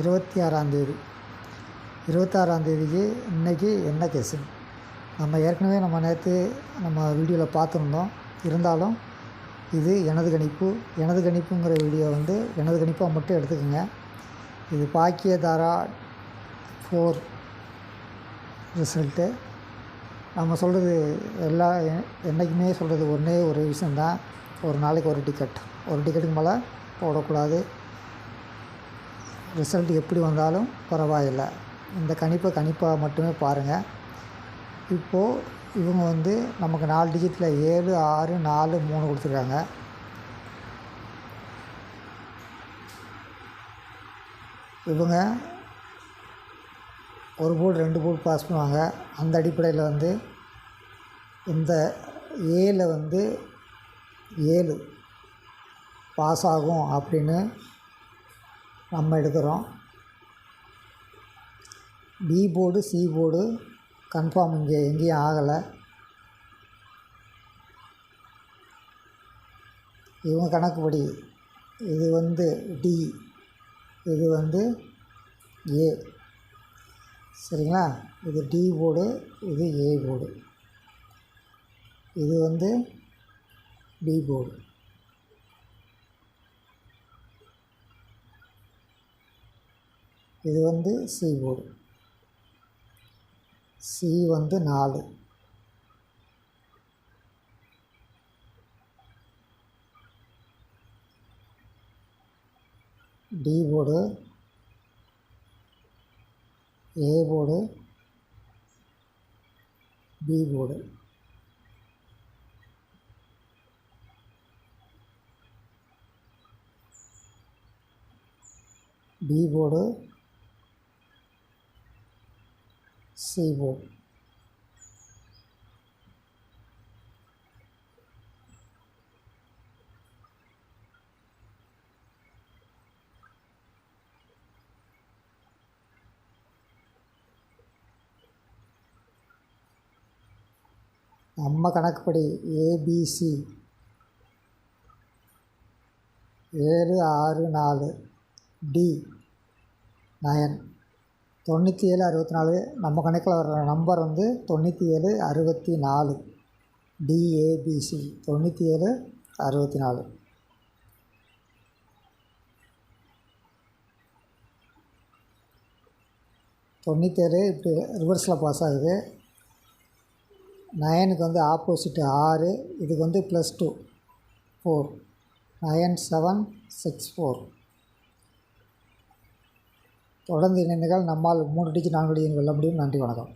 26ஆந்தேதி 26ஆந்தேதிக்கு இன்றைக்கி என்ன கேஸு நம்ம ஏற்கனவே நேற்று வீடியோவில் பார்த்துருந்தோம். இருந்தாலும் இது எனது கணிப்புங்கிற வீடியோ எனது கணிப்பாக மட்டும் எடுத்துக்கோங்க. இது பாக்கியதாரா 4 ரிசல்ட்டு. நம்ம சொல்கிறது என்றைக்குமே சொல்கிறது ஒன்றே ஒரு விஷயந்தான், ஒரு நாளைக்கு ஒரு டிக்கெட்டுக்கு மேலே போடக்கூடாது. ரிசல்ட் எப்படி வந்தாலும் பரவாயில்லை, இந்த கணிப்பாக மட்டுமே பாருங்கள். இப்போது இவங்க நமக்கு 4 டிஜிட்டில் 7, 6, 4, 3 கொடுத்துருக்காங்க. இவங்க ஒரு போர்டு 2 போர்டு பாஸ் பண்ணுவாங்க. அந்த அடிப்படையில் இந்த ஏல 7 பாஸ் ஆகும் அப்படின்னு நம்ம எடுக்கிறோம். B board, C board confirm இங்கே எங்கேயும் ஆகலை. இவங்க கணக்குப்படி இது டி, இது ஏ, சரிங்களா? இது டி போர்டு, இது ஏ போர்டு, இது பி போர்டு. இது C board. C 4, D board, A board, B board. B board, C board. நம்ம கணக்குப்படி ஏபிசி 7, 6, 4, டி 9, 97, 64. நம்ம கணக்கில் வர்ற நம்பர் 97, 64. டிஏபிசி 97, 64. 97 இப்படி ரிவர்ஸில் பாஸ் ஆகுது. 9க்கு ஆப்போசிட்டு 6, இதுக்கு +2 4, 9, 7, 6, 4. தொடர்ந்து இணைந்தீர்கள். நம்மால் 3 டிஜிட் 4 டிஜிட் வெல்ல முடியும். நன்றி, வணக்கம்.